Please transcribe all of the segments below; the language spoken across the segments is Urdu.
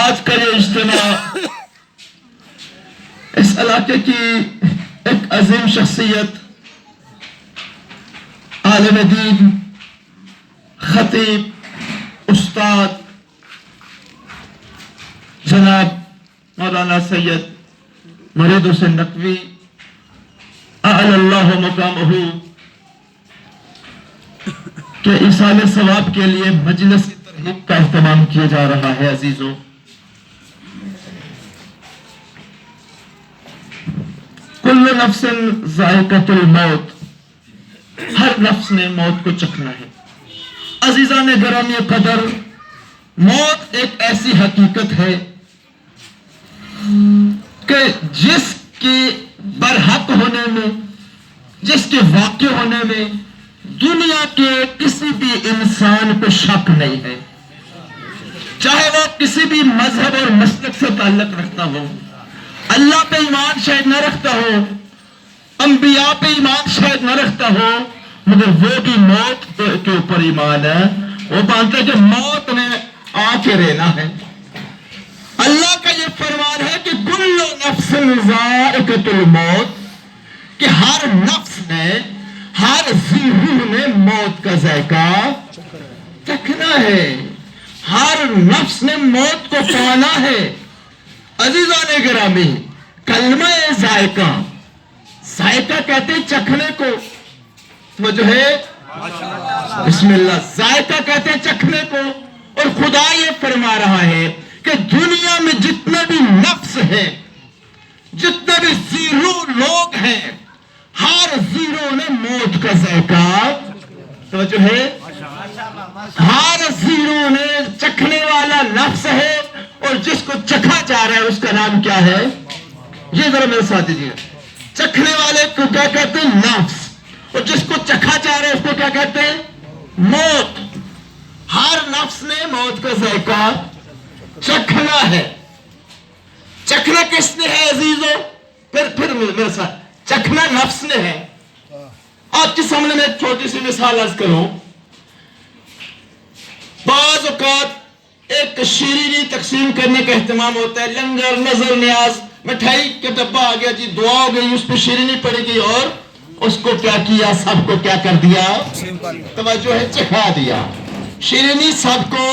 آج کا یہ اجتماع اس علاقے کی ایک عظیم شخصیت، عالم دین، خطیب، استاد جناب مولانا سید مرید حسین نقوی اعلی اللہ مقامہ کے ایصال ثواب کے لیے مجلس ترغیب کا اہتمام کیا جا رہا ہے۔ عزیزوں، کل نفس ذائقۃ الموت، ہر نفس نے موت کو چکھنا ہے۔ عزیزان گرامی قدر، موت ایک ایسی حقیقت ہے کہ جس کے برحق ہونے میں، جس کے واقع ہونے میں دنیا کے کسی بھی انسان کو شک نہیں ہے، چاہے وہ کسی بھی مذہب اور مسلک سے تعلق رکھتا ہو، اللہ پہ ایمان شاید نہ رکھتا ہو، انبیاء پہ ایمان شاید نہ رکھتا ہو، مگر وہ بھی موت کے اوپر ایمان ہے۔ وہ مانتا ہے کہ موت نے آ کے رہنا ہے۔ اللہ کا یہ فرمان ہے کہ کل نفس ذائقۃ الموت، کہ ہر نفس نے، ہر ذی روح نے موت کا ذائقہ چکھنا ہے، ہر نفس نے موت کو پانا ہے۔ عزیزان گرامی، کلمہ ذائقہ، ذائقہ کہتے ہیں چکھنے کو، وہ جو ہے بسم اللہ، ذائقہ کہتے ہیں چکھنے کو۔ اور خدا یہ فرما رہا ہے کہ دنیا میں جتنے بھی نفس ہیں، جتنے بھی زیرو لوگ ہیں، ہر زیرو نے موت کا ذائقہ، توجہ ہے، ہر زیرو نے چکھنے والا نفس ہے، اور جس کو چکھا جا رہا ہے اس کا نام کیا ہے؟ یہ ذرا میرے ساتھ دیجیے، چکھنے والے کو کیا کہتے ہیں؟ نفس، اور جس کو چکھا جا رہا ہے اس کو کیا کہتے ہیں؟ موت۔ ہر نفس نے موت کا ذائقہ چکھنا ہے۔ چکھنا کس نے ہے عزیزوں؟ پھر میرے ساتھ، چکھنا نفس نے ہے۔ آپ کے سامنے میں ایک چھوٹی سی مثال عرض کروں۔ بعض اوقات ایک شیرینی تقسیم کرنے کا اہتمام ہوتا ہے، لنگر، نظر نیاز، مٹھائی کا ڈبہ آ گیا جی، دعا ہو گئی، اس پہ شیرینی پڑی گئی، اور اس کو کیا کیا؟ سب کو کیا کر دیا؟ توجہ ہے، چکھا دیا۔ شیرینی سب کو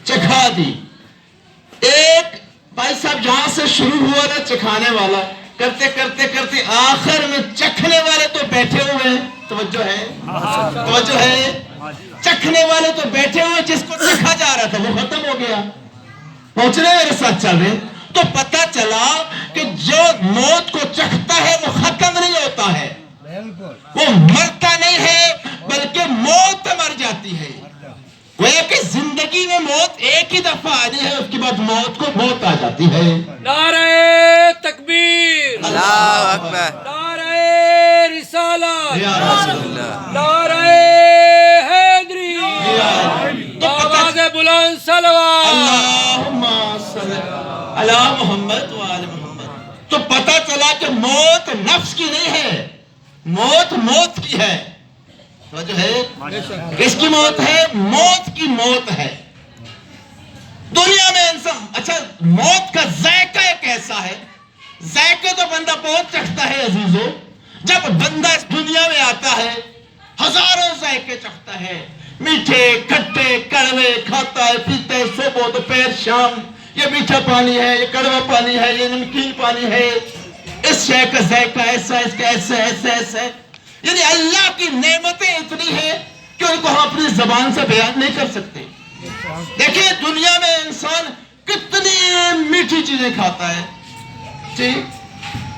چکھا دی۔ ایک بھائی صاحب جہاں سے شروع ہوا نا چکھانے والا، کرتے کرتے کرتے آخر میں چکھنے والے تو بیٹھے ہوئے ہیں، توجہ ہے، توجہ ہے، چکھنے والے تو بیٹھے ہوئے، جس کو چکھا جا رہا تھا وہ ختم ہو گیا۔ پہنچنے میرے ساتھ چل رہے، تو پتہ چلا کہ جو موت کو چکھتا ہے وہ ختم نہیں ہوتا ہے، وہ مرتا نہیں ہے، بلکہ موت مر جاتی ہے۔ گویا کہ زندگی میں موت ایک ہی دفعہ آنی ہے، اس کے بعد موت کو موت آ جاتی ہے۔ نعرہ تکبیر، اللہ اکبر، نعرہ رسالت، نعرہ حیدری، آواز بلند صلوات، اللہم صلی علی محمد و آل محمد۔ تو پتہ چلا کہ موت نفس کی نہیں ہے، موت موت کی ہے۔ جو ہے کس کی موت ہے؟ موت کی موت ہے۔ دنیا میں انسان، اچھا موت کا ذائقہ ایک ایسا ہے، ذائقہ تو بندہ بہت چکھتا ہے عزیزو۔ جب بندہ اس دنیا میں آتا ہے ہزاروں ذائقے چکھتا ہے، میٹھے، کھٹے، کڑوے، کھاتا ہے، پیتا ہے، صبح دوپہر شام، یہ میٹھا پانی ہے، یہ کڑوا پانی ہے، یہ نمکین پانی ہے، اس شے کا ذائقہ ایسا، اس کا ایسا ایسا ایسا ہے۔ یعنی اللہ کی نعمتیں اتنی ہیں کہ ان کو ہم اپنی زبان سے بیان نہیں کر سکتے۔ دیکھیں دنیا میں انسان کتنی میٹھی چیزیں کھاتا ہے، جی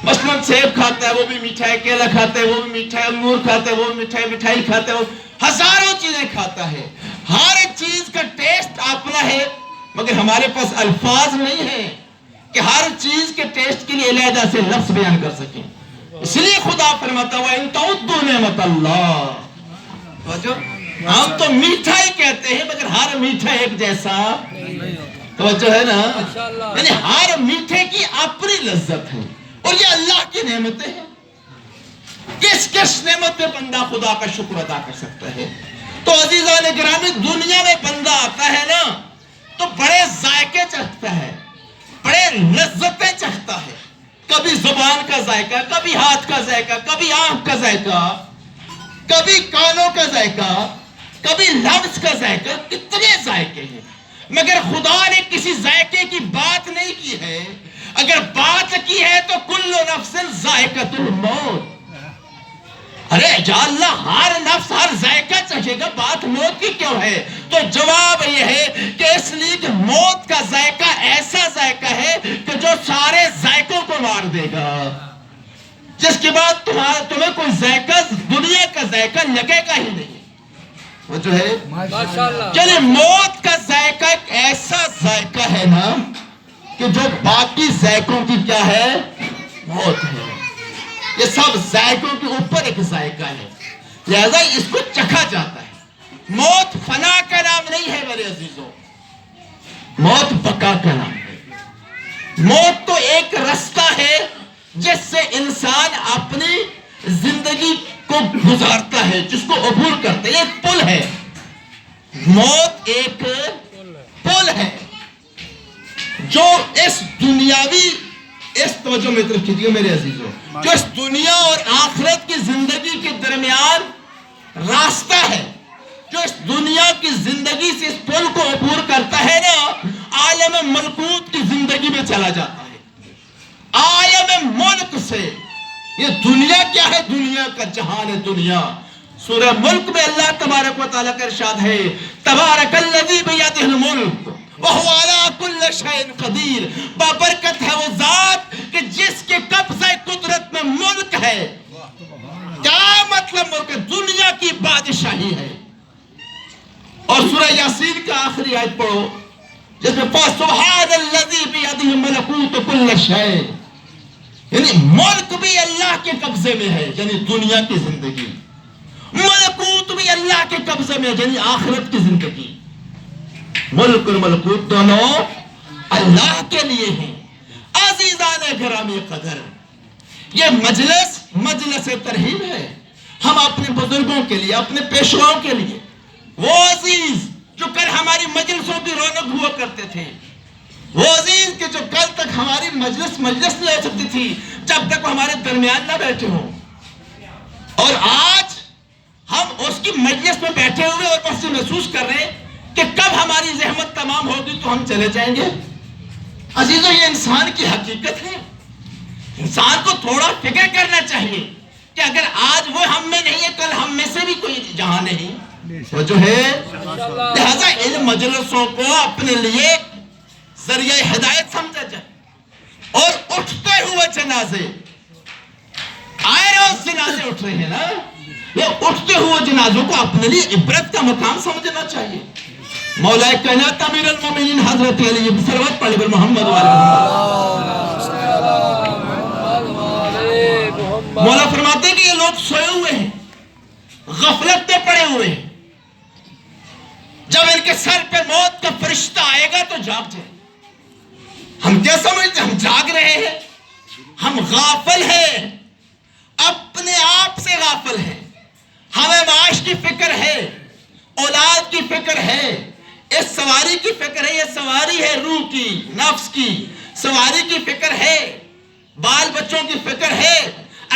مثلاً سیب کھاتا ہے وہ بھی میٹھا ہے، کیلا کھاتا ہے وہ بھی میٹھا ہے، انگور کھاتا ہے وہ بھی میٹھا ہے، مٹھائی کھاتا ہے وہ، ہزاروں چیزیں کھاتا ہے، ہر چیز کا ٹیسٹ اپنا ہے، مگر ہمارے پاس الفاظ نہیں ہیں کہ ہر چیز کے ٹیسٹ کے لیے علیحدہ سے لفظ بیان کر سکیں۔ اس لیے خدا فرماتا ہوا ان تعدوا نعمت اللہ، ہم تو میٹھا ہی کہتے ہیں مگر ہر میٹھا ایک جیسا، توجہ ہے نا، یعنی ہر میٹھے کی اپنی لذت ہے، اور یہ اللہ کی نعمتیں ہیں۔ کس کس نعمت پہ بندہ خدا کا شکر ادا کر سکتا ہے؟ تو عزیزان گرامی، دنیا میں بندہ آتا ہے نا تو بڑے ذائقے چکھتا ہے، لذتیں چکھتا ہے، کبھی زبان کا ذائقہ، کبھی ہاتھ کا ذائقہ، کبھی آنکھ کا ذائقہ، کبھی کانوں کا ذائقہ، کبھی لفظ کا ذائقہ، کتنے ذائقے ہیں، مگر خدا نے کسی ذائقے کی بات نہیں کی ہے۔ اگر بات کی ہے تو کل نفس ذائقۃ الموت، ارے یا اللہ ہر نفس ہر ذائقہ چکھے گا، بات موت کی کیوں ہے؟ تو جواب یہ ہے کہ اس لیے کہ موت کا ذائقہ ایسا ذائقہ ہے کہ جو سارے ذائقوں کو مار دے گا، جس کے بعد تمہیں کوئی ذائقہ دنیا کا ذائقہ لگے گا ہی نہیں۔ وہ جو ہے ماشاءاللہ چلے موت کا ذائقہ ایک ایسا ذائقہ ہے نا کہ جو باقی ذائقوں کی کیا ہے؟ موت ہے۔ یہ سب ذائقوں کے اوپر ایک ذائقہ ہے، لہذا اس کو چکھا جاتا ہے۔ موت فنا کا نام نہیں ہے میرے عزیزوں، موت بقا کا نام ہے۔ موت تو ایک رستہ ہے جس سے انسان اپنی زندگی کو گزارتا ہے، جس کو عبور کرتا ہے، یہ ایک پل ہے۔ موت ایک پل ہے جو اس دنیاوی، اس توجہ میں طرف کیجئے میرے عزیزوں، جو اس دنیا اور آخرت کی زندگی کے درمیان راستہ ہے، جو اس دنیا کی زندگی سے اس پل کو عبور کرتا ہے نا، عالم ملکوت کی زندگی میں چلا جاتا ہے۔ عالم ملک سے، یہ دنیا کیا ہے؟ دنیا کا جہان ہے دنیا۔ سورہ ملک میں اللہ تبارک و تعالیٰ کا ارشاد ہے، تبارک الذی بیدہ الملک وہو علی کل شیء قدیر، بابرکت ہے وہ ذات کہ جس کے قبضہ قدرت میں ملک ہے۔ کیا مطلب ملک ہے؟ دنیا کی بادشاہی ہے۔ اور سورہ یاسین کا آخری آیت پڑھو جس میں فَسُبْحَانَ الَّذِي بِيَدِهِ مَلَكُوتُ كُلِّ شَيْءٍ، یعنی ملک بھی اللہ کے قبضے میں ہے، یعنی دنیا کی زندگی، ملکوت بھی اللہ کے قبضے میں ہے، یعنی آخرت کی زندگی۔ ملک اور ملکوت دونوں اللہ کے لیے ہیں۔ عزیزان گرامی قدر، یہ مجلس ترحیب ہے، ہم اپنے بزرگوں کے لیے، اپنے پیشواؤں کے لیے، وہ عزیز جو کل ہماری مجلسوں کی رونق ہوا کرتے تھے، وہ عزیز کہ جو کل تک ہماری مجلس نہیں ہو سکتی تھی جب تک وہ ہمارے درمیان نہ بیٹھے ہوں، اور آج ہم اس کی مجلس میں بیٹھے ہوئے اور بس محسوس کر رہے ہیں کہ کب ہماری زحمت تمام ہوگی تو ہم چلے جائیں گے۔ عزیزو یہ انسان کی حقیقت ہے، انسان کو تھوڑا فکر کرنا چاہیے کہ اگر آج وہ ہم میں نہیں ہے کل ہم میں سے بھی کوئی جہاں نہیں، وہ جو ہے لہذا ان مجلسوں کو اپنے لیے ذریعہ ہدایت سمجھا جائے۔ اور اٹھتے ہوئے جنازے، آئے روز جنازے اٹھ رہے ہیں نا، یہ اٹھتے ہوئے جنازوں کو اپنے لیے عبرت کا مقام سمجھنا چاہیے۔ مولا کائنات امیر المومنین حضرت علی صلوات پڑھ بر محمد مولا فرماتے ہیں کہ یہ لوگ سوئے ہوئے ہیں، غفلت میں پڑے ہوئے ہیں، جب ان کے سر پہ موت کا فرشتہ آئے گا تو جاگ جائیں۔ ہم کیا سمجھتے ہیں؟ ہم جاگ رہے ہیں، ہم غافل ہیں، اپنے آپ سے غافل ہیں، ہمیں معاش کی فکر ہے، اولاد کی فکر ہے، اس سواری کی فکر ہے، یہ سواری ہے روح کی، نفس کی سواری کی فکر ہے، بال بچوں کی فکر ہے۔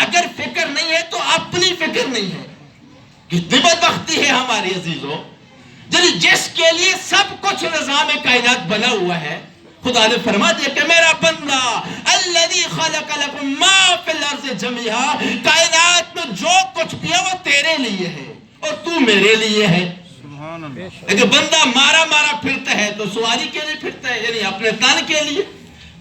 اگر فکر نہیں ہے تو اپنی فکر نہیں ہے۔ کتنی بدبختی ہے ہماری عزیزوں، جس کے لیے سب کچھ نظام کائنات بنا ہوا ہے۔ خدا نے فرما دیا کہ میرا بندہ الذی خلق لکم ما فی الارض جمیعا، کائنات میں جو کچھ بھی ہے وہ تیرے لیے ہے اور تو میرے لیے ہے۔ اگر بندہ مارا پھرتا ہے تو سواری کے لیے پھرتا ہے، یعنی اپنے تن کے لیے،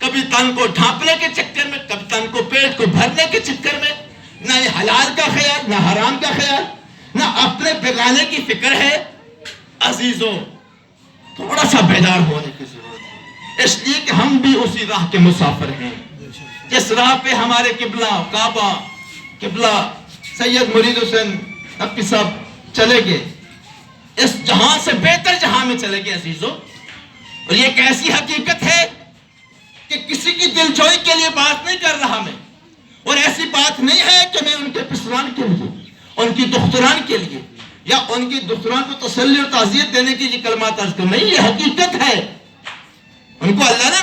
کبھی تن کو ڈھانپنے کے چکر میں، کبھی تن کو پیٹ کو بھرنے کے چکر میں، نہ حلال کا خیال نہ حرام کا خیال، نہ اپنے بگانے کی فکر ہے۔ عزیزوں تھوڑا سا بیدار ہونے کی ضرورت ہے، اس لیے کہ ہم بھی اسی راہ کے مسافر ہیں جس راہ پہ ہمارے قبلہ کعبہ، قبلہ سید مرید حسین نقوی صاحب چلے گئے، اس جہاں سے بہتر جہاں میں چلے گئے عزیزوں۔ اور یہ ایک ایسی حقیقت ہے کہ کسی کی دل جوئی کے لیے بات نہیں کر رہا میں، اور ایسی بات نہیں ہے کہ میں ان کے پسران کے لیے، ان کی دختران کے لیے، یا ان کی دختران کو تسلی اور تعزیت دینے کی یہ کلمات عرض کروں، نہیں، یہ حقیقت ہے۔ ان کو اللہ نے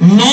9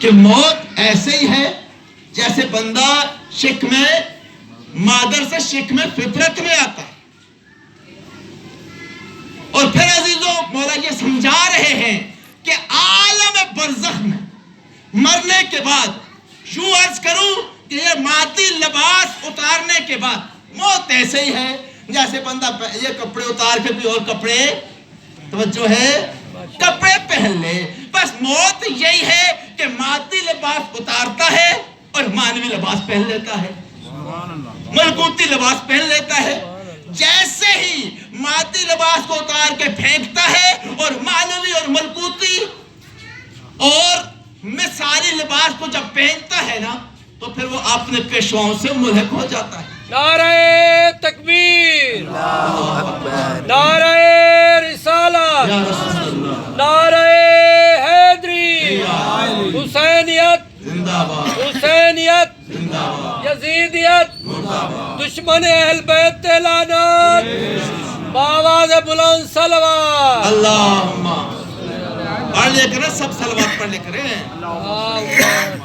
کہ موت ایسے ہی ہے جیسے بندہ شک میں مادر سے شک میں فطرت میں آتا ہے. اور پھر عزیزوں مولا یہ سمجھا رہے ہیں کہ عالم برزخ میں مرنے کے بعد یوں عرض کروں کہ یہ مادی لباس اتارنے کے بعد موت ایسے ہی ہے جیسے بندہ یہ کپڑے اتار کے کوئی اور کپڑے توجہ ہے کپڑے پہن لے. بس موت یہی ہے کہ مادی لباس اتارتا ہے اور مانوی لباس پہن لیتا ہے, ملکوتی لباس پہن لیتا ہے. جیسے ہی مادی لباس کو اتار کے پھینکتا ہے اور مانوی اور ملکوتی اور مثالی لباس کو جب پہنتا ہے نا تو پھر وہ اپنے پیشواؤں سے ملحق ہو جاتا ہے. نعرہ تکبیر, نعرہ رسالت, نعرہ حیدری, حسینیت حسینیت, یزیدیت, دشمن اہل بیت لعنت, بآواز بلند صلوات. اللہم پڑھ لے کریں, سب صلوات پڑھ لے کریں.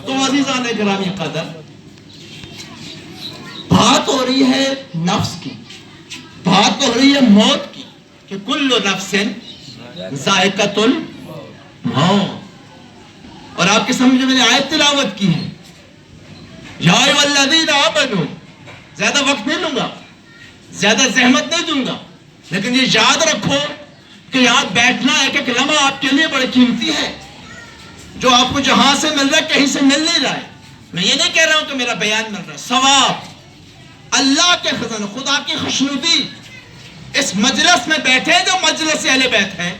تو عزیزان گرامی قدر, بات ہو رہی ہے نفس کی, بات ہو رہی ہے موت کی کہ کل نفس ذائقۃ الموت. اور آپ کے سمجھ میں نے آیت تلاوت کی ہے, یا ایھا الذین آمنوا. زیادہ وقت نہیں لوں گا, زیادہ زحمت نہیں دوں گا, لیکن یہ یاد رکھو کہ یہاں بیٹھنا ایک ایک لمحہ آپ کے لیے بڑی قیمتی ہے. جو آپ کو جہاں سے مل رہا ہے کہیں سے مل نہیں رہا ہے. میں یہ نہیں کہہ رہا ہوں کہ میرا بیان مل رہا ہے, ثواب اللہ کے خزانے, خدا کی خوشنودی. اس مجلس میں بیٹھے جو مجلس اہل بیت ہے,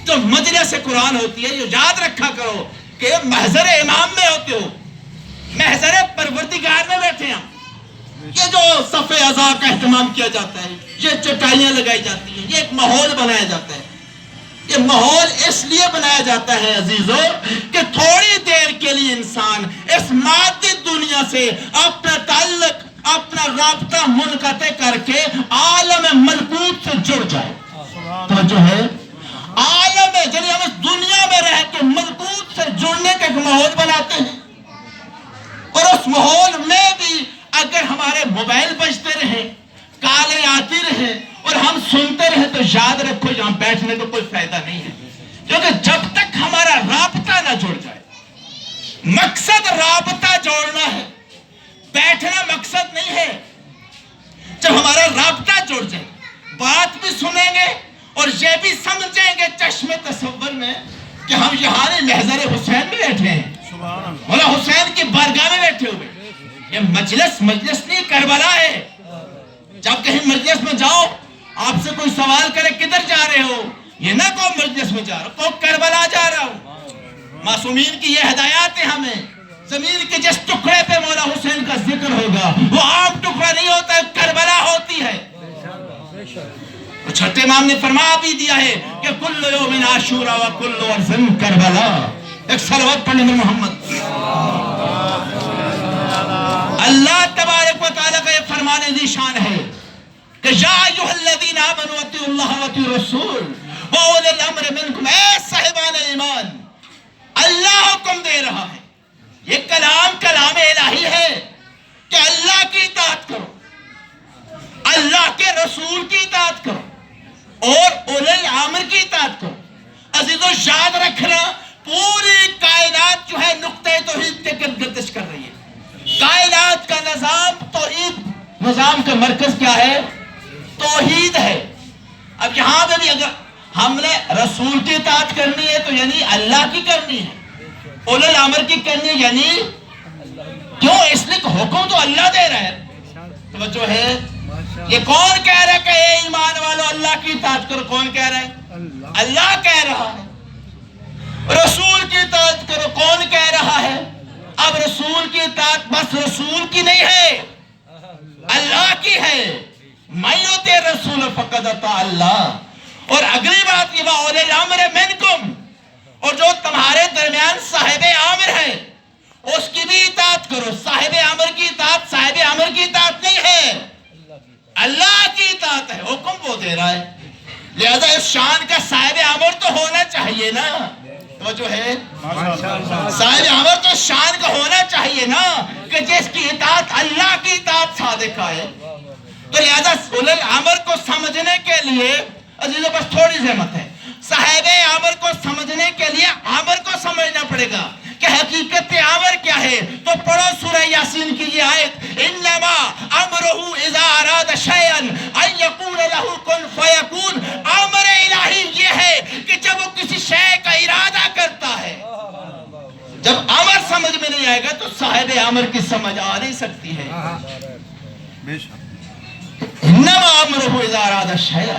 جو مجلس قرآن ہوتی ہے, یہ یاد رکھا کرو کہ محضر امام میں ہوتے ہو, محضر پروردگار میں بیٹھے ہیں. یہ جو صف عزا کا اہتمام کیا جاتا ہے, یہ چٹائیاں لگائی جاتی ہیں, یہ ایک ماحول بنایا جاتا ہے. یہ ماحول اس لیے بنایا جاتا ہے عزیزو کہ تھوڑی دیر کے لیے انسان اس مادی دنیا سے اپنا تعلق, اپنا رابطہ منقطع کر کے عالم ملکوت سے جڑ جائے. تو جو ہے عالم, یعنی ہم اس دنیا میں رہ کے ملکوت سے جڑنے کا ایک ماحول بناتے ہیں. اور اس ماحول میں بھی اگر ہمارے موبائل بجتے رہے, کالیں آتی رہے اور ہم سنتے رہے تو یاد رکھو یہاں بیٹھنے کا کوئی فائدہ نہیں ہے. کیونکہ جب تک ہمارا رابطہ نہ جڑ جائے, مقصد رابطہ جوڑنا ہے, بیٹھنا مقصد نہیں ہے. جب ہمارا رابطہ جڑ جائے, بات بھی سنیں گے اور یہ بھی سمجھیں گے چشم تصور میں کہ ہم یہاں محضر حسین میں بیٹھے ہیں, مولا حسین کی بارگاہ میں بیٹھے ہوئے. یہ مجلس نہیں, کربلا ہے. جب کہیں مجلس میں جاؤ, آپ سے کوئی سوال کرے کدھر جا رہے ہو, یہ نہ کو مجلس میں جا رہا ہوں, کو کربلا جا رہا ہوں. معصومین کی یہ ہدایات ہیں ہمیں. زمین کے جس ٹکڑے پہ مولا حسین کا ذکر ہوگا وہ عام ٹکڑا نہیں ہوتا ہے, کربلا ہوتی ہے. چھٹے امام نے فرما بھی دیا ہے کہ کل یوم عاشورا و کل ارض کربلا. ایک صلوات پڑھنے میں محمد. اللہ تبارک و تعالیٰ کا یہ فرمان ذیشان ہے کہ یا ایھا الذین آمنوا اطیعوا اللہ واطیعوا الرسول واولی الامر منکم. اے صاحبان ایمان, اللہ حکم دے رہا ہے, یہ کلام الہی ہے کہ اللہ کی اطاعت کرو, اللہ کے رسول کی اطاعت کرو اور اولی الامر کی اطاعت کرو. عزیزو یاد رکھنا, پوری کائنات جو ہے نقطۂ توحید کے گردش کر رہی ہے. کائنات کا نظام توحید, نظام کا مرکز کیا ہے؟ توحید ہے. اب یہاں پہ بھی اگر ہم نے رسول کی اطاعت کرنی ہے تو یعنی اللہ کی کرنی ہے, اولی الامر کی کرنی ہے یعنی کیوں, اس لیے حکم تو اللہ دے رہا ہے. توجہ ہے, یہ کون کہہ رہا ہے کہ اے ایمان والو اللہ کی اطاعت کرو؟ کون کہہ رہا ہے؟ اللہ کہہ رہا ہے. رسول کی اطاعت کرو, کون کہہ رہا ہے؟ اب رسول کی اطاعت بس رسول کی نہیں ہے, اللہ کی ہے. من یطع الرسول فقد اطاع اللہ. اور اگلی بات یہ واولی الامر منکم, اور جو تمہارے درمیان صاحب امر ہے اس کی بھی اطاعت کرو. صاحب امر کی اطاعت صاحب امر کی اطاعت نہیں ہے, اللہ کی اطاعت ہے. حکم وہ دے رہا ہے, لہذا اس شان کا صاحب امر تو ہونا چاہیے نا. تو جو ہے صاحب امر تو اس شان کا ہونا چاہیے نا کہ جس کی اطاعت اللہ کی اطاعت صادق آئے. تو لہذا اولل الامر کو سمجھنے کے لیے عزیزوں بس تھوڑی زحمت ہے. صاحب امر کو سمجھنے کے لیے امر کو سمجھنا پڑے گا کہ حقیقت امر کیا ہے. تو پڑھو سورہ یاسین کی یہ آیت, انما امرہ اذا اراد شیئا ان یقول لہ کن فیکون. امر الہی یہ ہے کہ جب وہ کسی شے کا ارادہ کرتا ہے. جب امر سمجھ میں نہیں آئے گا تو صاحب امر کی سمجھ آ نہیں سکتی ہے. انما امرہ اذا اراد شیئا,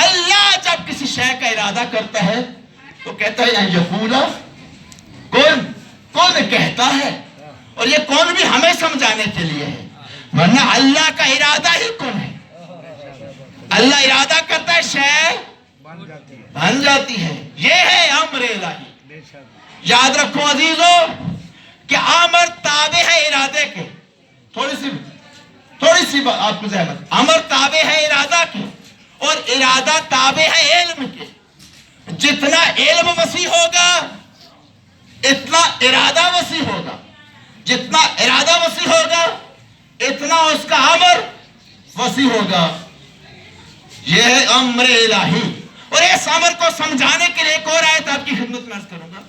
اللہ جب کسی شے کا ارادہ کرتا ہے تو کہتا ہے یقول کون کہتا ہے. اور یہ کون بھی ہمیں سمجھانے کے لیے ہے, ورنہ اللہ کا ارادہ ہی کون ہے. اللہ ارادہ کرتا ہے شے بن جاتی ہے. یہ ہے امر الہی. یاد رکھو عزیزو کہ امر تابع ہے ارادے کے. تھوڑی سی آپ کو زحمت. امر تابع ہے ارادہ کے اور ارادہ تابع ہے علم کے. جتنا علم وسیع ہوگا اتنا ارادہ وسیع ہوگا. جتنا ارادہ وسیع ہوگا اتنا اس کا امر وسیع ہوگا. یہ ہے امر الہی. اور اس امر کو سمجھانے کے لیے ایک اور آیت آپ کی خدمت میں عرض کروں گا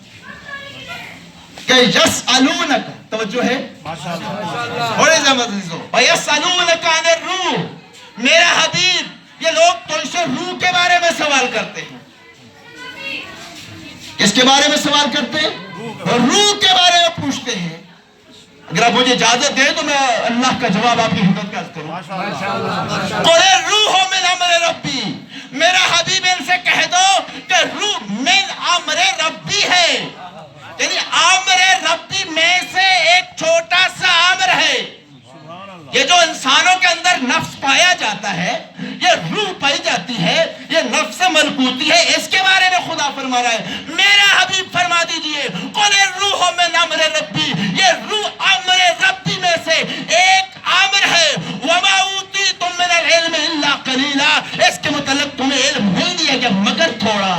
کہ یسألونک, توجہ ہے تھوڑی زحمت ہو, یسألونک عن الروح. میرا حبیب یہ لوگ تو اسے روح کے بارے میں سوال کرتے ہیں. کس کے بارے میں سوال کرتے ہیں؟ روح کے بارے میں پوچھتے ہیں. اگر آپ مجھے اجازت دیں تو میں اللہ کا جواب آپ کی خدمت میں عرض کروں. قل الروح من امر ربی. میرا حبیب ان سے کہہ دو کہ روح من امر ربی ہے, یعنی امر ربی میں سے ایک چھوٹا سا امر ہے. یہ جو انسانوں کے اندر نفس پایا جاتا ہے, یہ روح پائی جاتی ہے, یہ نفس ملکوتی ہے, اس کے بارے میں خدا فرما رہا ہے. میرا حبیب فرما دیجئے قل الروح من امر ربی. یہ روح امر ربی میں سے ایک امر ہے. وما اوتیتم من العلم الا قلیلا. اس کے متعلق تمہیں علم نہیں دیا گیا مگر تھوڑا.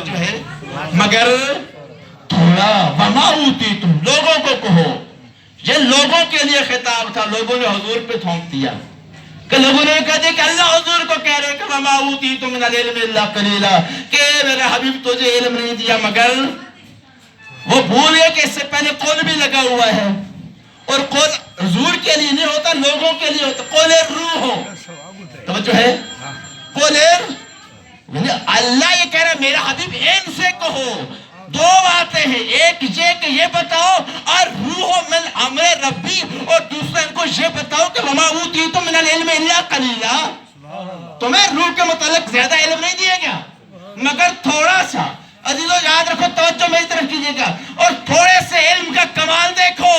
جو ہے مگر تھوڑا. وما اوتیتم, لوگوں کو کہو. یہ لوگوں کے لیے خطاب تھا. لوگوں نے حضور پہ تھوک دیا کہ لوگوں نے کہا کہ اللہ حضور کو کہہ رہے کہ وما اوتیتم من العلم الا قلیلا, کہ میرے حبیب تجھے علم نہیں دیا مگر. وہ بھول گئے کہ اس سے پہلے قول بھی لگا ہوا ہے, اور قول حضور کے لیے نہیں ہوتا, لوگوں کے لیے ہوتا. قول الروح, توجہ ہے, قول اللہ یہ کہہ رہا ہے میرا حبیب ان سے کہو. دو باتیں ہیں, ایک یہ کہ یہ بتاؤ اور روح من امر ربی, اور دوسرا ان کو یہ بتاؤ کہ وما اوتیتم من العلم الا قلیلا. تمہیں روح کے متعلق زیادہ علم نہیں دیا گیا مگر تھوڑا سا. عزیزو یاد رکھو, توجہ میری طرف کیجیے گا, اور تھوڑے سے علم کا کمال دیکھو.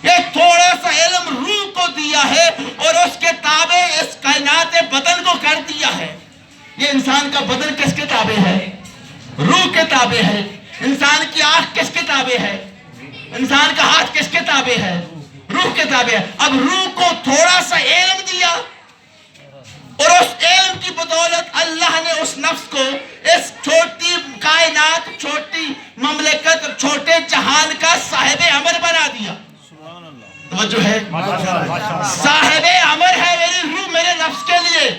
یہ تھوڑا سا علم روح کو دیا ہے اور اس کے تابع اس کائنات بدن کو کر دیا ہے. یہ انسان کا بدن کس کے تابع ہے؟ روح کے تابع ہے. انسان کی آنکھ کس کے تابع ہے؟ انسان کا ہاتھ کس کے تابع ہے؟ روح کے تابع ہے. اب روح کو تھوڑا سا علم دیا اور اس علم کی بدولت اللہ نے اس نفس کو اس چھوٹی کائنات, چھوٹی مملکت, چھوٹے جہان کا صاحب امر بنا دیا. توجہ ہے, صاحب امر ہے میری روح, میرے نفس کے لیے,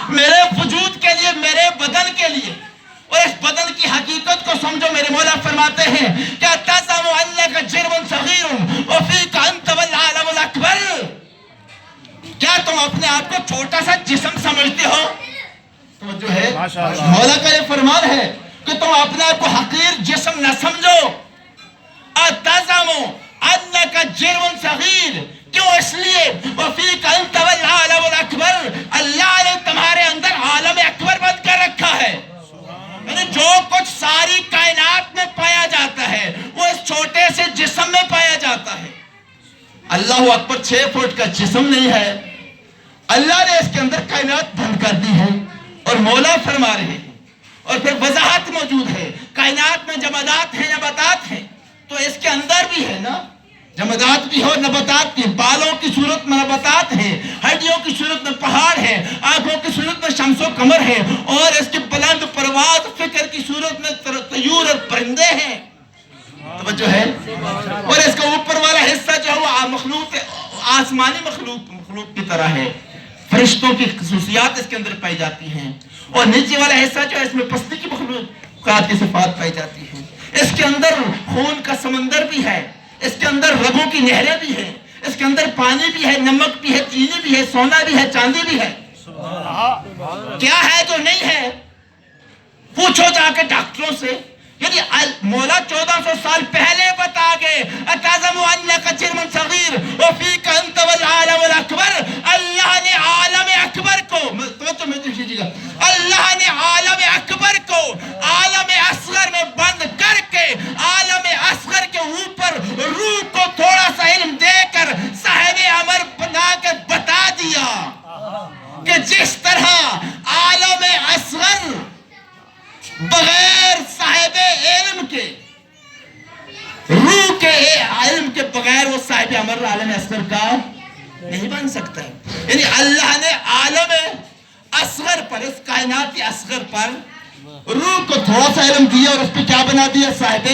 میرے وجود کے لیے, میرے بدن کے لیے. اور اس بدن کی حقیقت کو سمجھو. میرے مولا فرماتے ہیں کہ تزعم انک جرم صغیر وفیک انت والعالم الاکبر. کیا تم اپنے آپ کو چھوٹا سا جسم سمجھتے ہو؟ تو جو ہے مولا کا یہ فرمان ہے کہ تم اپنے آپ کو حقیر جسم نہ سمجھو. تزعم انک جرم صغیر, کیوں؟ اس لیے وفیک انت والعالم الاکبر, اللہ نے تمہارے اندر عالم اکبر بند کر رکھا ہے. یعنی جو کچھ ساری کائنات میں پایا جاتا ہے وہ اس چھوٹے سے جسم میں پایا جاتا ہے. اللہ اکبر 6 فٹ کا جسم نہیں ہے, اللہ نے اس کے اندر کائنات بند کر دی ہے. اور مولا فرما رہے ہیں, اور پھر وضاحت موجود ہے, کائنات میں جمادات ہیں, نباتات ہیں, تو اس کے اندر بھی ہے نا, جمادات بھی ہو, نباتات بھی. بالوں کی صورت میں نباتات ہیں, ہڈیوں کی صورت میں پہاڑ ہے, آنکھوں کی صورت میں شمس و قمر ہے, اور اس کے بلند پرواز فکر کی صورت میں طیور اور پرندے ہیں. اور اس کا اوپر والا حصہ جو ہے وہ مخلوق آسمانی مخلوق کی طرح ہے، فرشتوں کی خصوصیات اس کے اندر پائی جاتی ہیں، اور نیچے والا حصہ جو ہے اس میں پستی کی مخلوقات کی صفات پائی جاتی ہیں۔ اس کے اندر خون کا سمندر بھی ہے، اس کے اندر رگوں کی نہریں بھی ہیں، اس کے اندر پانی بھی ہے، نمک بھی ہے، چینی بھی ہے، سونا بھی ہے، چاندی بھی ہے۔ کیا ہے جو نہیں ہے؟ پوچھو جا کے ڈاکٹروں سے۔ یعنی مولا 1400 سال پہلے بتا گئے اتعظم انک جرم صغیر وفیک انت والعالم الاکبر۔ اللہ نے عالم اکبر کو، اللہ نے عالم اکبر کو عالم اصغر میں بند کر کے عالم اصغر کے اوپر روح کو تھوڑا سا علم دے کر صاحب امر بنا کے بتا دیا کہ جس طرح عالم اصغر بغیر صاحب علم کے، روح کے علم کے بغیر وہ صاحب امر عالم اصغر کا نہیں بن سکتا ہے۔ یعنی اللہ نے عالم اصغر پر، اس کائنات اصغر پر روح کو تھوڑا سا علم دیا اور اس پہ کیا بنا دیا؟ صاحب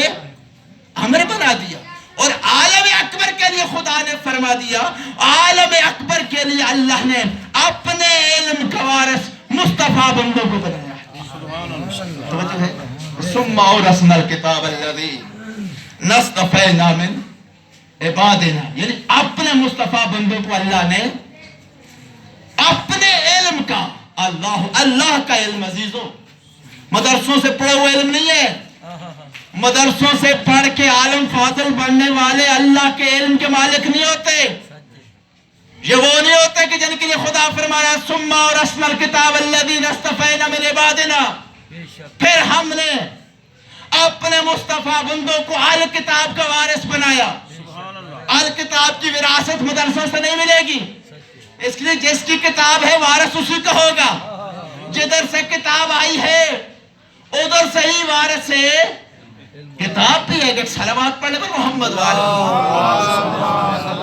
امر بنا دیا۔ اور عالم اکبر کے لیے خدا نے فرما دیا، عالم اکبر کے لیے اللہ نے اپنے علم کا وارث مصطفیٰ بندوں کو بنایا۔ ثم اورثنا الکتاب الذی نصطفینا من عبادنا، یعنی اپنے مصطفیٰ بندوں کو اللہ نے اپنے علم کا، اللہ کا علم عزیزو مدرسوں سے پڑھے ہوئے علم نہیں ہے۔ مدرسوں سے پڑھ کے عالم فاضل بننے والے اللہ کے علم کے مالک نہیں ہوتے۔ یہ وہ نہیں ہوتے کہ جن کے لیے خدا فرمایا ثم اورثنا الکتاب الذی نصطفینا من عبادنا، پھر ہم نے اپنے مصطفیٰ بندوں کو اہل کتاب کا وارث بنایا۔ اہل کتاب کی وراثت مدرسوں سے نہیں ملے گی، اس لیے جس کی کتاب ہے وارث اسی کا ہوگا۔ جدھر سے کتاب آئی ہے ادھر سے ہی وارث ہے کتاب بھی ہے۔ ایک صلوات پڑھنے پر محمد والے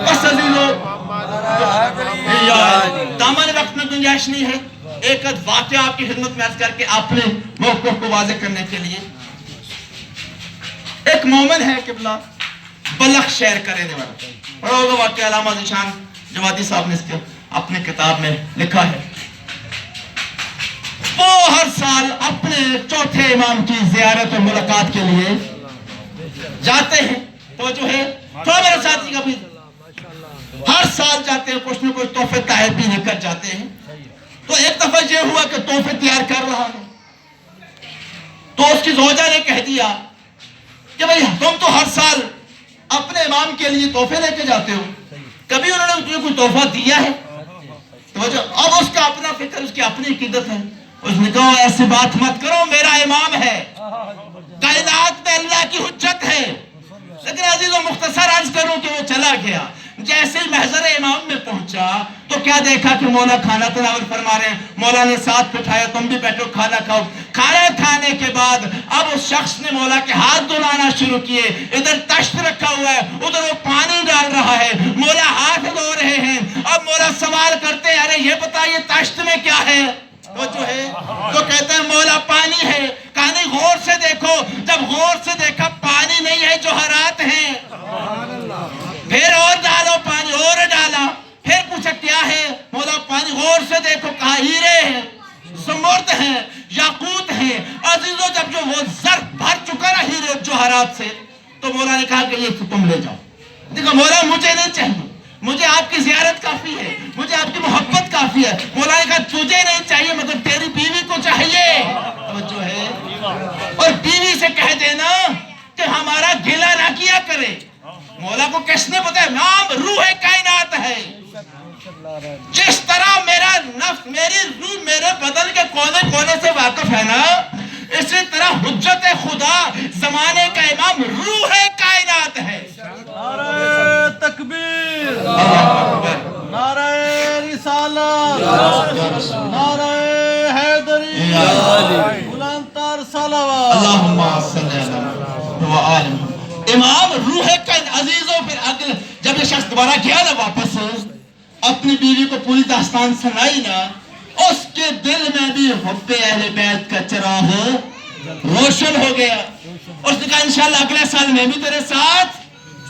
بس عزیزو، دامن وقت میں گنجائش نہیں ہے۔ ایک واقعہ آپ کی خدمت میں عرض کر کے اپنے موقف کو واضح کرنے کے لیے، ایک مومن ہے قبلہ بلخ شہر کا رہنے والا، پڑھا ہوگا واقعہ، علامہ ذیشان جوادی صاحب نے اس کے اپنے کتاب میں لکھا ہے۔ وہ ہر سال اپنے چوتھے امام کی زیارت اور ملاقات کے لیے جاتے ہیں۔ تو جو ہے تھوڑا میرے ساتھی کا بھی ہر سال جاتے ہیں، کچھ نہ کچھ تحفے تحائف بھی لے کر جاتے ہیں۔ تو ایک دفعہ یہ ہوا کہ تحفے تیار کر رہا ہے، تو اس کی زوجہ نے کہہ دیا کہ بھئی تم تو ہر سال اپنے امام کے لیے تحفے لے کے جاتے ہو، کبھی انہوں نے تمہیں کوئی تحفہ دیا ہے؟ تو اب اس کا اپنا فکر، اس کی اپنی عقیدت ہے۔ اس نے کہا ایسی بات مت کرو، میرا امام ہے، کائنات میں اللہ کی حجت ہے۔ لیکن عزیزو مختصر عرض کروں کہ وہ چلا گیا۔ جیسے ہی محضر امام میں پہنچا تو کیا دیکھا کہ مولا کھانا تناول فرما رہے ہیں۔ مولا نے ساتھ بٹھایا، تم بھی بیٹھو کھانا کھاؤ۔ کھانا کھانے کے بعد اب اس شخص نے مولا کے ہاتھ دھلانا شروع کیے۔ ادھر تشت رکھا ہوا ہے، ادھر وہ پانی ڈال رہا ہے، مولا ہاتھ دھو رہے ہیں۔ اب مولا سوال کرتے ہیں ارے یہ بتائیے تشت میں کیا ہے؟ وہ جو ہے تو کہتا ہے مولا پانی ہے۔ کہا نہیں، غور سے دیکھو۔ جب غور سے دیکھا پانی نہیں ہے، جوہرات ہیں۔ پھر اور ڈالو پانی، اور ڈالا، پھر پوچھا کیا ہے؟ مولا پانی، غور سے دیکھو، کہا ہیرے ہیں، زمرد ہیں، یاقوت ہیں۔ عزیزو جب جو وہ ظرف بھر چکا نا ہیرے جوہرات سے، تو مولا نے کہا کہ یہ تم لے جاؤ۔ دیکھا مولا مجھے نہیں چاہیے، مجھے آپ کی زیارت کافی ہے، مجھے آپ کی محبت کافی ہے۔ مولا نے کہا تجھے نہیں چاہیے مگر تیری بیوی کو چاہیے۔ جو ہے اور بیوی سے کہہ دینا کہ ہمارا گلہ نہ کیا کرے۔ مولا کو کس نے بتایا؟ نام روح کائنات ہے۔ جس طرح میرا نفس، میری روح میرے بدن کے کونے کونے سے واقف ہے نا، اسی طرح حجت خدا زمانے کا امام روح کائنات ہے۔ نعرہ تکبیر، نعرہ رسالت، نعرہ حیدری، بلندتر صلوات۔ اللہم صلی اللہ علیہ وسلم۔ امام روح کا عزیزوں، پھر اگل جب یہ شخص دوبارہ گیا نا واپس، اپنی بیوی کو پوری داستان سنائی نا، اس کے دل میں بھی حب اہل بیت کا چراغ روشن ہو گیا۔ اس نے کہا انشاءاللہ اگلے سال میں بھی تیرے ساتھ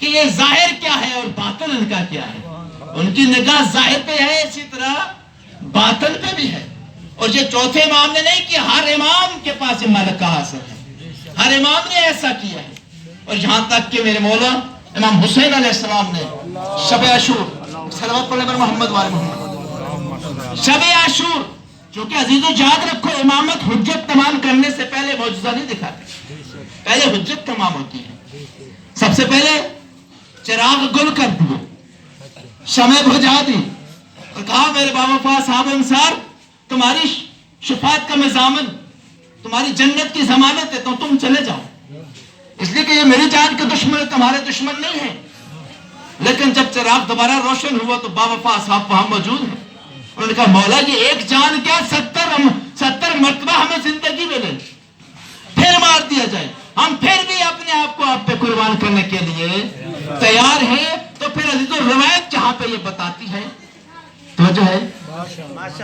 کہ یہ ظاہر کیا ہے اور باطن ان کا کیا ہے۔ ان کی نگاہ ظاہر پہ ہے، اسی طرح باطن پہ بھی ہے۔ اور یہ چوتھے امام نے نہیں کیا، ہر امام کے پاس یہ ملکہ حاصل ہے، ہر امام نے ایسا کیا ہے۔ اور یہاں تک کہ میرے مولا امام حسین علیہ السلام نے شب عاشور، صلوات پڑھنے پر محمد وال محمد، شب عاشور، جو کہ عزیزو یاد رکھو امامت حجت تمام کرنے سے پہلے معجزہ نہیں دکھاتے، پہلے حجت تمام ہوتی ہے۔ سب سے پہلے چراغ گل کر دیے، شمع بجھا دی اور کہا میرے باوفا صاحب انصار تمہاری شفاعت کا میں ضامن، تمہاری جنت کی ضمانت ہے، تو تم چلے جاؤ، اس لیے کہ یہ میری جان کے دشمن تمہارے دشمن نہیں ہیں۔ لیکن جب چراغ دوبارہ روشن ہوا تو باوفا صاحب وہاں موجود ہیں۔ انہوں نے کہا مولا یہ ایک جان کیا 70 مرتبہ ہمیں زندگی ملے، پھر مار دیا جائے، ہم پھر بھی اپنے آپ کو آپ پہ قربان کرنے کے لیے تیار ہیں۔ تو پھر عزیزو روایت جہاں پہ یہ بتاتی ہے، توجہ ہے،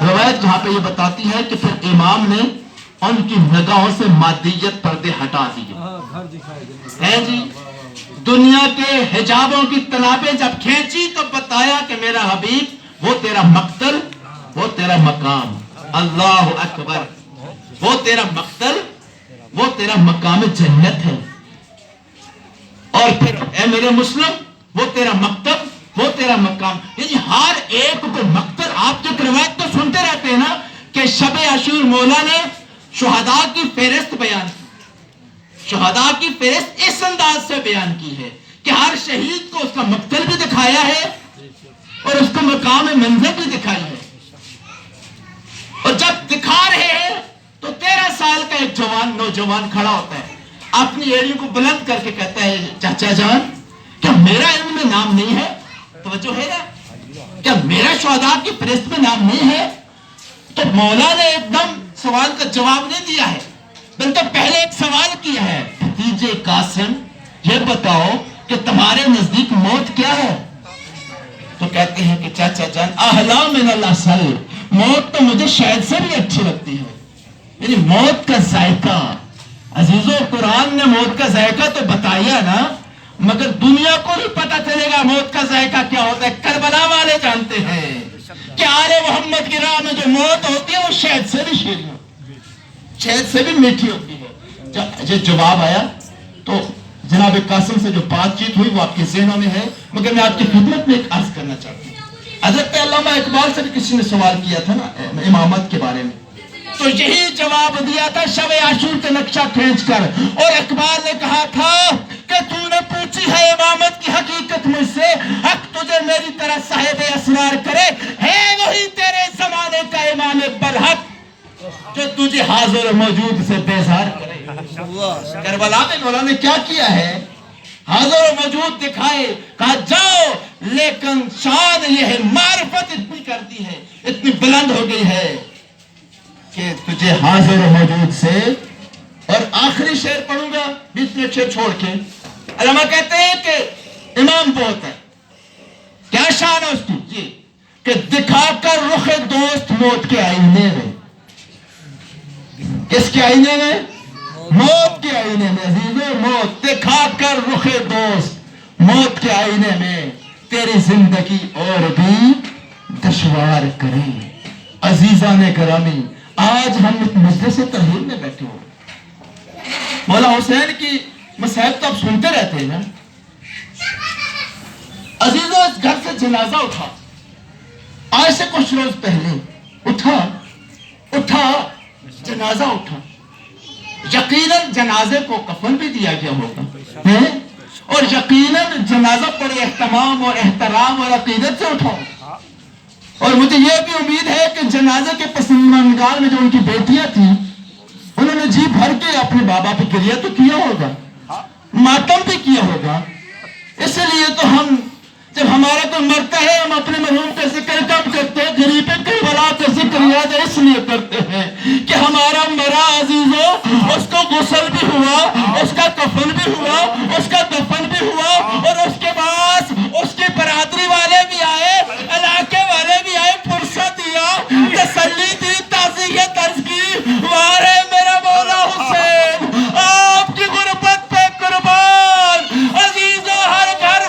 روایت جہاں پہ یہ بتاتی ہے کہ پھر امام نے ان کی نگاہوں سے مادیت پردے ہٹا دیے ہے جی، دنیا کے حجابوں کی تنابیں جب کھینچی تو بتایا کہ میرا حبیب وہ تیرا مقتل، وہ تیرا مقام، اللہ اکبر، وہ تیرا مقتل، وہ تیرا مقام جنت ہے۔ اور پھر اے میرے مسلم وہ تیرا مکتب، وہ تیرا مقام، یعنی ہر ایک کو مقتل۔ آپ جو روایت تو سنتے رہتے ہیں نا کہ شب عاشور مولا نے شہداء کی فہرست بیان کی، شہداء کی فہرست اس انداز سے بیان کی ہے کہ ہر شہید کو اس کا مقتل بھی دکھایا ہے اور اس کو مقام منزل بھی دکھائی ہے۔ اور جب دکھا رہے ہیں تو 13 سال کا ایک جوان نوجوان کھڑا ہوتا ہے، اپنی ایڑیوں کو بلند کر کے کہتا ہے چاچا جان کیا میرا علم میں نام نہیں ہے؟ توجہ ہے نا، کیا میرا شہداء کی فہرست میں نام نہیں ہے؟ تو مولا نے ایک دم سوال کا جواب نہیں دیا ہے، بلکہ پہلے ایک سوال کیا ہے، بھتیجے قاسم یہ بتاؤ کہ تمہارے نزدیک موت کیا ہے؟ تو کہتے ہیں کہ چاچا جان احلا من العسل، موت تو مجھے شہد سے بھی اچھی لگتی ہے۔ یعنی موت کا ذائقہ، عزیزو قرآن نے موت کا ذائقہ تو بتایا نا، مگر دنیا کو نہیں پتا چلے گا موت کا ذائقہ کیا ہوتا ہے۔ کربلا والے جانتے ہیں کہ آل محمد کی راہ میں جو موت ہوتی ہے وہ شہد سے بھی شیریں ہوتی ہے، شہد سے بھی میٹھی ہوتی ہے۔ جب جواب آیا تو جناب قاسم سے جو بات چیت ہوئی وہ آپ کے ذہنوں میں ہے، مگر میں آپ کی خدمت میں ایک عرض کرنا چاہتا ہوں۔ حضرت علامہ اقبال سے بھی کسی نے سوال کیا تھا نا امامت کے بارے میں، تو یہی جواب دیا تھا شب عاشور کا نقشہ کھینچ کر، اور اقبال نے کہا تھا کہ تو نے پوچھی ہے امامت کی حقیقت مجھ سے، حق تجھے میری طرح صاحب اسرار کرے، ہے وہی تیرے زمانے کا امام برحق جو تجھے حاضر و موجود سے بیزار کرے۔ کربلا میں مولا نے کیا کیا ہے؟ حاضر و موجود دکھائے، کہا جاؤ، لیکن شان یہ ہے معرفت اتنی کر دی ہے، اتنی بلند ہو گئی ہے کہ تجھے حاضر و موجود سے۔ اور آخری شعر پڑھوں گا بیچ میں شعر چھوڑ کے۔ علماء کہتے ہیں کہ امام بہت ہے، کیا شان ہے اس کی؟ جی کہ دکھا کر رخ دوست موت کے آئینے میں، کس کے آئینے میں؟ موت کے آئینے میں۔ عزیزو موت دکھا کر رخ دوست موت کے آئینے میں، تیری زندگی اور بھی دشوار کرے۔ عزیزان گرامی آج ہم مجلس ترحیم میں بیٹھے ہو، مولا حسین کی مصائب تو آپ سنتے رہتے ہیں نا۔ عزیزو اس گھر سے جنازہ اٹھا، آج سے کچھ روز پہلے اٹھا جنازہ اٹھا، یقیناً جنازے کو کفن بھی دیا گیا ہوگا، اور یقیناً جنازہ بڑے اہتمام اور احترام اور عقیدت سے اٹھا، اور مجھے یہ بھی امید ہے کہ جنازے کے پسماندگان میں جو ان کی بیٹیاں تھیں انہوں نے جی بھر کے اپنے بابا پہ گریہ تو کیا ہوگا، ماتم بھی کیا ہوگا۔ اس لیے تو ہم جب ہمارا کوئی مرتا ہے ہم اپنے مرحوم کا ذکر کب کرتے ہیں؟ غریب کربلا کا ذکر یاد اس لیے کرتے ہیں کہ ہمارا مرا عزیزو اس کو غسل بھی ہوا، اس کا کفن بھی ہوا، اس کا دفن بھی ہوا، اور اس کے بعد اس کی برادری والے بھی آئے، علاقے والے بھی آئے، فرصت دیا، تسلی دی، تعزیت عرض کی، وارے میرا مولا حسین آپ کی غربت پہ قربان۔ عزیزو ہر گھر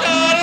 4